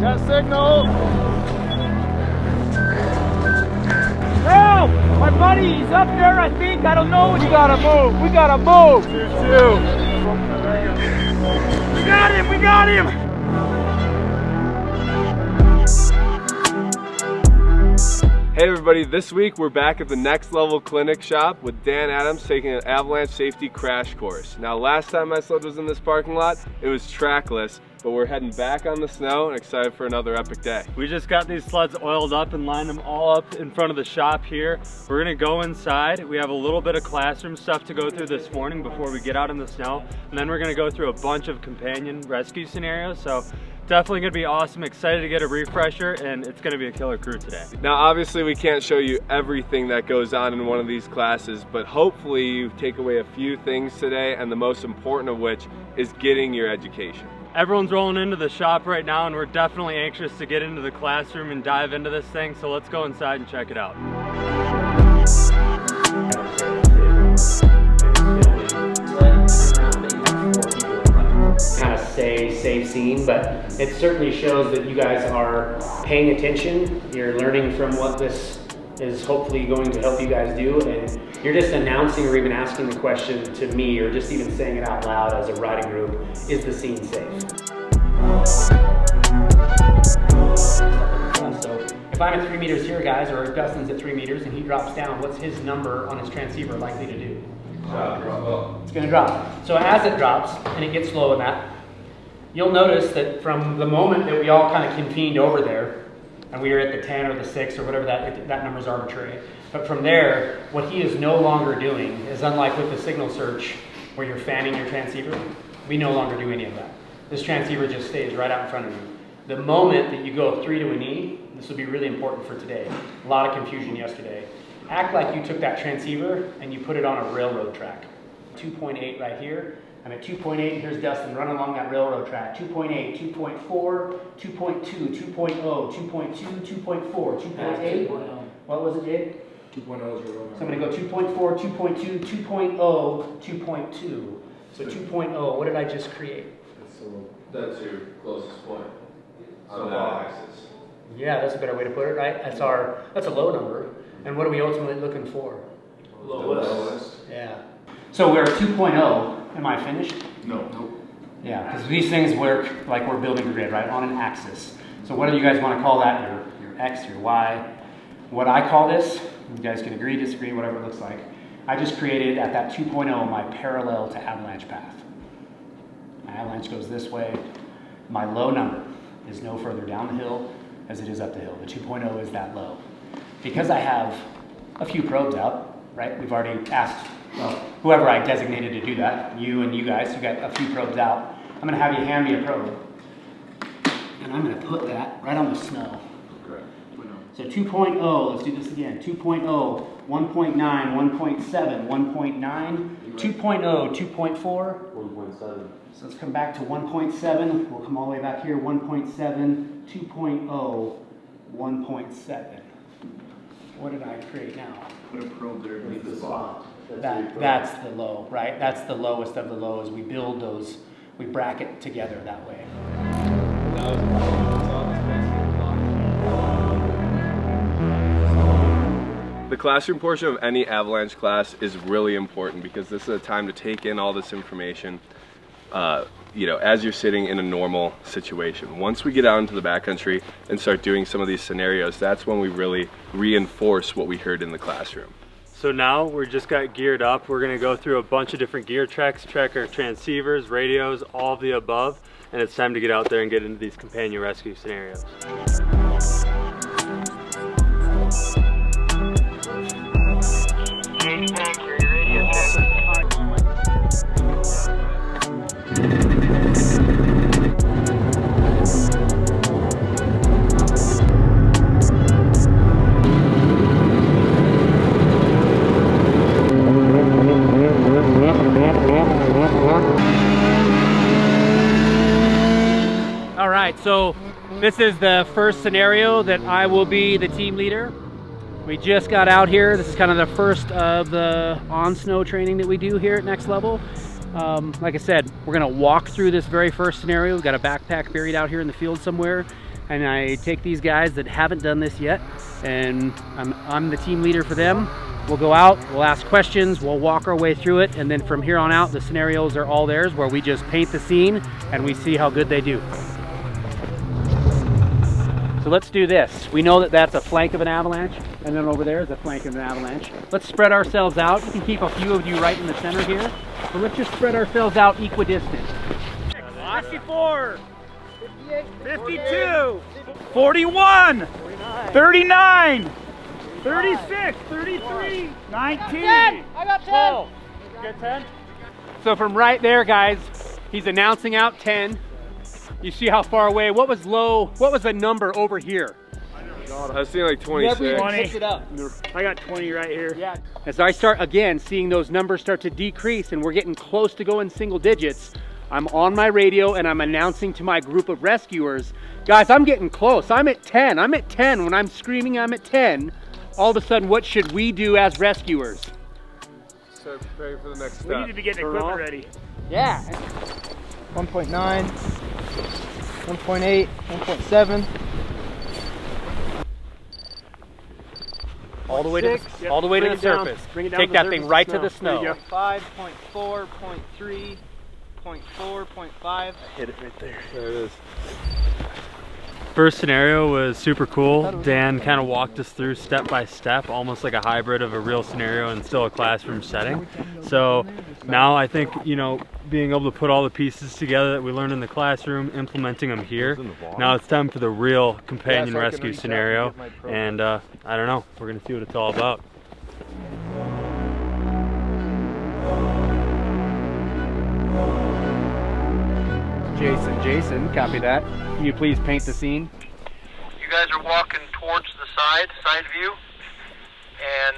Got signal. Help! My buddy, he's up there, I think. I don't know. We gotta move. We gotta move. 2-2. We got him. We got him. Hey everybody, this week we're back at the NXT LVL Clinic shop with Dan Adams taking an Avalanche safety crash course. Now last time my sled was in this parking lot, it was trackless, but we're heading back on the snow and excited for another epic day. We just got these sleds oiled up and lined them all up in front of the shop here. We're gonna go inside. We have a little bit of classroom stuff to go through this morning before we get out in the snow. And then we're gonna go through a bunch of companion rescue scenarios. So definitely gonna be awesome. Excited to get a refresher, and it's gonna be a killer crew today. Now obviously we can't show you everything that goes on in one of these classes, but hopefully you take away a few things today, and the most important of which is getting your education. Everyone's rolling into the shop right now, and we're definitely anxious to get into the classroom and dive into this thing, so let's go inside and check it out. Kind of stay safe scene, but it certainly shows that you guys are paying attention. You're learning from what this is hopefully going to help you guys do, and you're just announcing or even asking the question to me, or just even saying it out loud as a riding group: is the scene safe? So if I'm at 3 meters here, guys, or if Dustin's at 3 meters and he drops down, what's his number on his transceiver likely to do? It's going to drop. So as it drops and it gets low in that, you'll notice that from the moment that we all kind of convened over there, and we were at the 10 or the 6 or whatever, that number's arbitrary. But from there, what he is no longer doing is, unlike with the signal search where you're fanning your transceiver, we no longer do any of that. This transceiver just stays right out in front of you. The moment that you go 3 to a knee, this will be really important for today. A lot of confusion yesterday. Act like you took that transceiver and you put it on a railroad track. 2.8 right here. I'm at 2.8, here's Dustin running along that railroad track. 2.8, 2.4, 2.2, 2.0, 2.2, 2.4, 2.8. What was it, Dave? 2.0 is your road. So I'm going to go 2.4, 2.2, 2.0, 2.2. So 2.0, what did I just create? That's your closest point on that axis. Yeah, that's a better way to put it, right? That's a low number. And what are we ultimately looking for? Lowest. Yeah. So we're at 2.0. Am I finished? No. Yeah, because these things work like we're building a grid, right? On an axis. So what do you guys want to call that? Your X, your Y. What I call this, you guys can agree, disagree, whatever it looks like. I just created at that 2.0 my parallel to avalanche path. My avalanche goes this way. My low number is no further down the hill as it is up the hill. The 2.0 is that low. Because I have a few probes out, right? We've already asked, well, whoever I designated to do that, you and you guys, you got a few probes out. I'm going to have you hand me a probe. And I'm going to put that right on the snow. Correct. So 2.0, let's do this again. 2.0, 1.9, 1.7, 1.9, 2.0, 2.4. 1.7. So let's come back to 1.7. We'll come all the way back here. 1.7, 2.0, 1.7. What did I create now? Put a probe there beneath the spot. That's the low, right? That's the lowest of the lows. We build those, we bracket together that way. The classroom portion of any Avalanche class is really important because this is a time to take in all this information, as you're sitting in a normal situation. Once we get out into the backcountry and start doing some of these scenarios, that's when we really reinforce what we heard in the classroom. So now we're just got geared up. We're gonna go through a bunch of different gear checks, check our transceivers, radios, all of the above, and it's time to get out there and get into these companion rescue scenarios. All right, so this is the first scenario that I will be the team leader. We just got out here. This is kind of the first of the on-snow training that we do here at NXT LVL. Like I said, we're gonna walk through this very first scenario. We've got a backpack buried out here in the field somewhere. and I take these guys that haven't done this yet, and I'm the team leader for them. We'll go out, we'll ask questions, we'll walk our way through it, and then from here on out, the scenarios are all theirs, where we just paint the scene and we see how good they do. So let's do this. We know that that's a flank of an Avalanche, and then over there is a flank of an Avalanche. Let's spread ourselves out. You can keep a few of you right in the center here. So let's just spread ourselves out equidistant. 54, 52, 41, 39, 36, 33, 19. I got 10. 12. You got 10? So from right there, guys, he's announcing out 10. You see how far away? What was low? What was the number over here? I was seeing like 26. 20. It up. I got 20 right here. Yeah. As I start again seeing those numbers start to decrease and we're getting close to going single digits, I'm on my radio and I'm announcing to my group of rescuers, guys, I'm getting close. I'm at 10. I'm at 10. When I'm screaming I'm at 10, all of a sudden, what should we do as rescuers? Start preparing for the next step. We need to be getting equipment ready. Yeah. 1.9, 1.8, 1.7. All the way to the, all the way to the surface. Take that thing right to the snow. 5.4, 0.3, 0.4, 0.5. Hit it right there. There it is. First scenario was super cool. Dan kind of walked us through step by step, almost like a hybrid of a real scenario and still a classroom setting. So now I think, you know, being able to put all the pieces together that we learned in the classroom, implementing them here. Now it's time for the real companion rescue scenario. And I don't know, we're gonna see what it's all about. Jason, copy that. Can you please paint the scene? You guys are walking towards the side view, and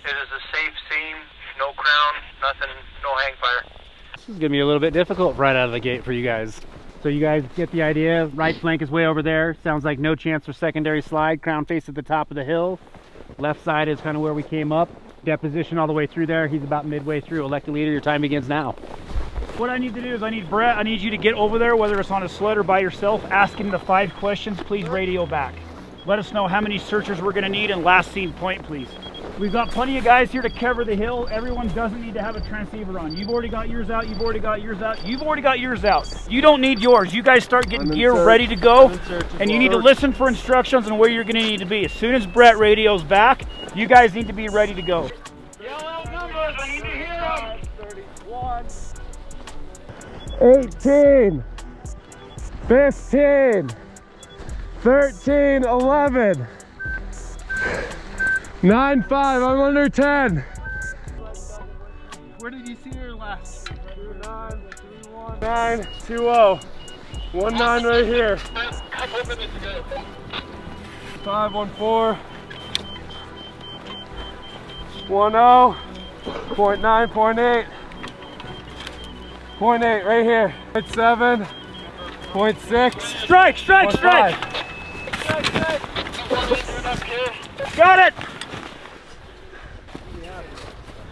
it is a safe scene, no crown, nothing, no hang fire. This is gonna be a little bit difficult right out of the gate for you guys. So you guys get the idea, right flank is way over there. Sounds like no chance for secondary slide. Crown face at the top of the hill. Left side is kind of where we came up. Deposition all the way through there. He's about midway through. Elect a leader, your time begins now. What I need to do is I need Brett, I need you to get over there, whether it's on a sled or by yourself, ask him the 5 questions, please radio back. Let us know how many searchers we're gonna need and last seen point, please. We've got plenty of guys here to cover the hill. Everyone doesn't need to have a transceiver on. You've already got yours out, you've already got yours out, you've already got yours out. You don't need yours. You guys start getting gear ready to go, and you need to listen for instructions on where you're gonna need to be. As soon as Brett radios back, you guys need to be ready to go. Yell out numbers, I need to hear them. 31. 18, 15, 13, 11, 9, 5, I'm under 10. Where did you see her last? 29, 31, 9, 20, 19 right here. 514, 10, 0.9, 0.8. 0.8 right here. 0.7, 0.6. Strike! Got it!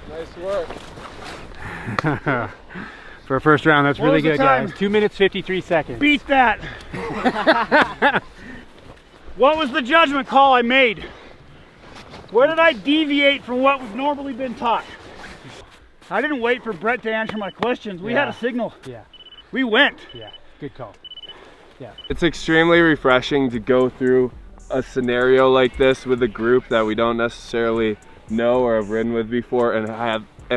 Nice work. For a first round, that's really good, time? guys. 2 minutes, 53 seconds. Beat that! What was the judgment call I made? Where did I deviate from what we've normally been taught? I didn't wait for Brett to answer my questions. We had a signal. Yeah. We went. Yeah, good call. Yeah. It's extremely refreshing to go through a scenario like this with a group that we don't necessarily know or have ridden with before and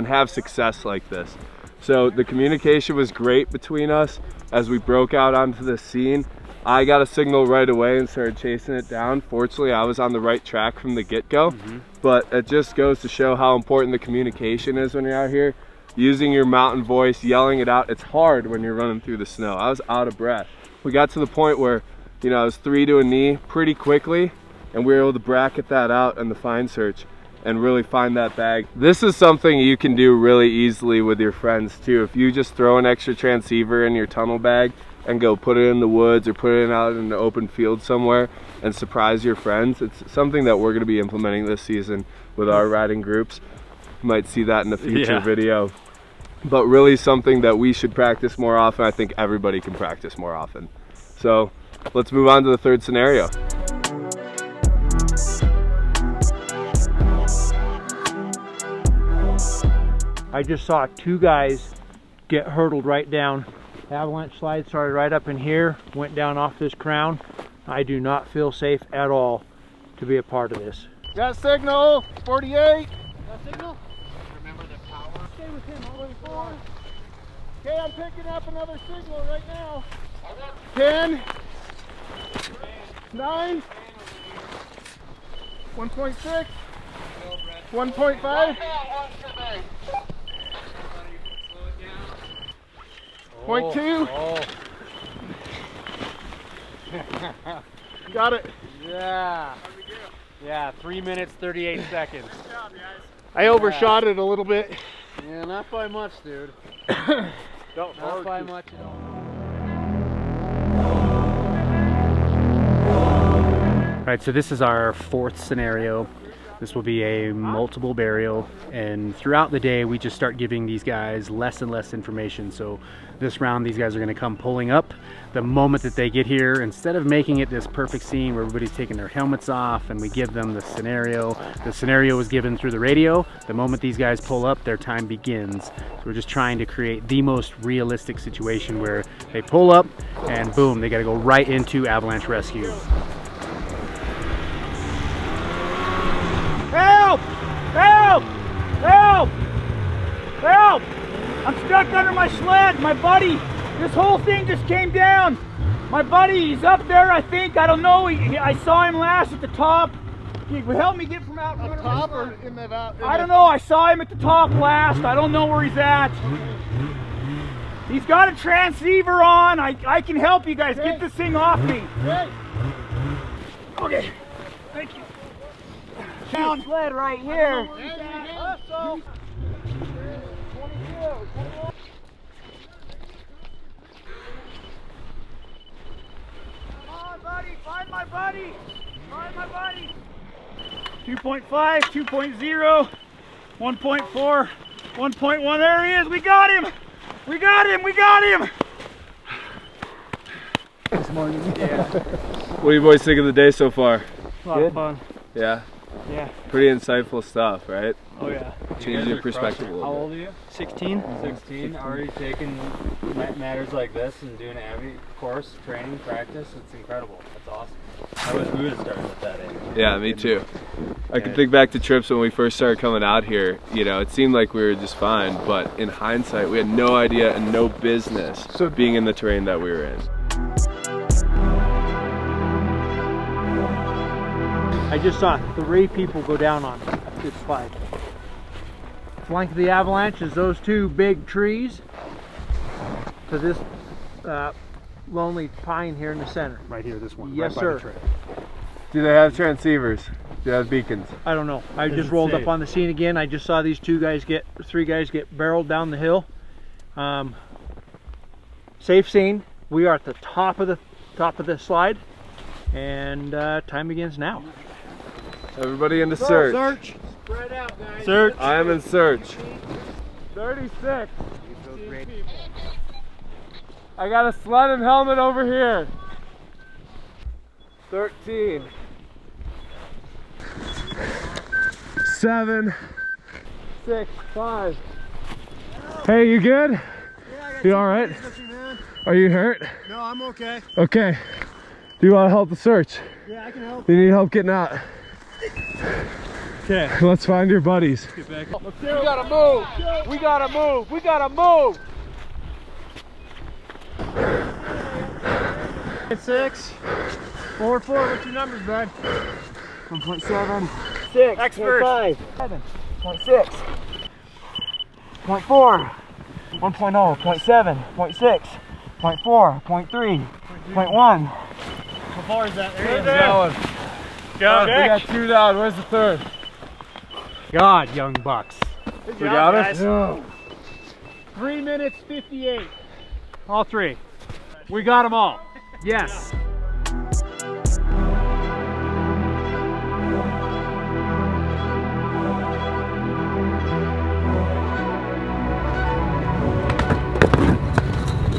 have success like this. So the communication was great between us as we broke out onto the scene. I got a signal right away and started chasing it down. Fortunately, I was on the right track from the get-go, but it just goes to show how important the communication is when you're out here. Using your mountain voice, yelling it out. It's hard when you're running through the snow. I was out of breath. We got to the point where, you know, I was 3 to a knee pretty quickly, and we were able to bracket that out in the find search and really find that bag. This is something you can do really easily with your friends too. If you just throw an extra transceiver in your tunnel bag and go put it in the woods or put it out in the open field somewhere and surprise your friends, it's something that we're gonna be implementing this season with our riding groups. You might see that in a future video. But really something that we should practice more often. I think everybody can practice more often. So let's move on to the third scenario. I just saw two guys get hurdled right down. Avalanche slide started right up in here, went down off this crown. I do not feel safe at all to be a part of this. Got signal, 48. Got signal? Remember the power. Stay with him all the way forward. Okay, I'm picking up another signal right now. 10, 9, 1.6, 1.5, 0.2. Got it. Yeah. Yeah, 3 minutes, 38 seconds. I overshot it a little bit. Yeah, not by much, dude. Not Not by much at all. All right, so this is our fourth scenario. This will be a multiple burial, and throughout the day we just start giving these guys less and less information. So this round these guys are going to come pulling up. The moment that they get here, instead of making it this perfect scene where everybody's taking their helmets off and we give them the scenario is given through the radio. The moment these guys pull up, their time begins. So we're just trying to create the most realistic situation where they pull up and boom, they got to go right into Avalanche rescue. Help! Help! Help! Help! I'm stuck under my sled, my buddy. This whole thing just came down. My buddy, he's up there, I think. I don't know. I saw him last at the top. He helped me get from out under Top my or in the I don't know. I saw him at the top last. I don't know where he's at. He's got a transceiver on. I can help you guys. Get this thing off me. Okay. Thank you. Down sled right here. Come on, buddy. Find my buddy. Find my buddy. 2.5, 2.0, 1.4, 1.1. There he is. We got him. We got him. We got him. This morning. What do you boys think of the day so far? A lot of fun. Yeah? Yeah. Pretty insightful stuff, right? Oh yeah. Change your perspective a How little old are you? 16. 16. Already taking matters like this and doing Avi course, training, practice. It's incredible. That's awesome. I wish we would have started at that age. bit. Yeah, me too. I can think back to trips when we first started coming out here. You know, it seemed like we were just fine, but in hindsight, we had no idea and no business being in the terrain that we were in. I just saw 3 people go down on this slide. Flank of the Avalanche is those 2 big trees to this lonely pine here in the center. Right here, this one. Yes, right sir. By the trail. Do they have transceivers? Do they have beacons? I don't know. I just rolled up on the scene again. I just saw these 3 guys get barreled down the hill. Safe scene. We are at the top of the slide, and time begins now. Everybody into search. Search. Spread out, guys. Search. I am in search. 36. Great. I got a sled and helmet over here. 13. 7. 6. 5. Hey, you good? Yeah, You all right? Are you hurt? No, I'm okay. Okay. Do you want to help the search? Yeah, I can help. Do you need help getting out? Okay. Let's find your buddies. We gotta move. We gotta move. We gotta move. 6. 4. What's your numbers, bud? 1.7. 6. Expert. 5. 7. 0.6. 0.4. 1.0. 0.7. 0.6. 0.4. 0.3. 0.1. How far is that? There. Go. We got 2 down. Where's the third? God, young bucks. Good We job, got guys. it? Yeah. 3 minutes 58. All 3. We got them all. Yes.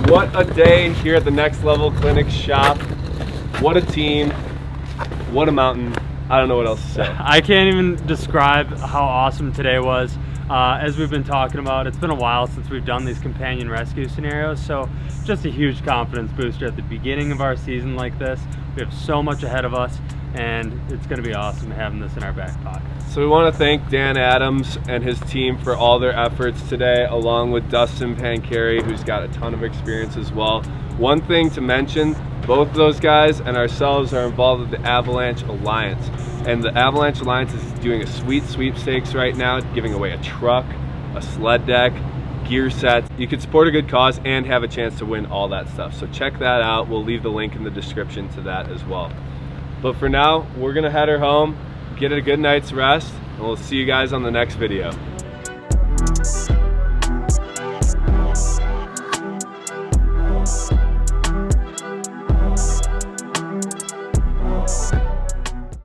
What a day here at the Next Level Clinics shop. What a team, what a mountain. I don't know what else to say. I can't even describe how awesome today was. As we've been talking about, it's been a while since we've done these companion rescue scenarios, so just a huge confidence booster at the beginning of our season like this. We have so much ahead of us, and it's going to be awesome having this in our back pocket. So we want to thank Dan Adams and his team for all their efforts today, along with Dustin Pancari, who's got a ton of experience as well. One thing to mention, both those guys and ourselves are involved with the Avalanche Alliance. And the Avalanche Alliance is doing a sweet sweepstakes right now, giving away a truck, a sled deck, gear sets. You can support a good cause and have a chance to win all that stuff. So check that out. We'll leave the link in the description to that as well. But for now, we're gonna head her home, get a good night's rest, and we'll see you guys on the next video.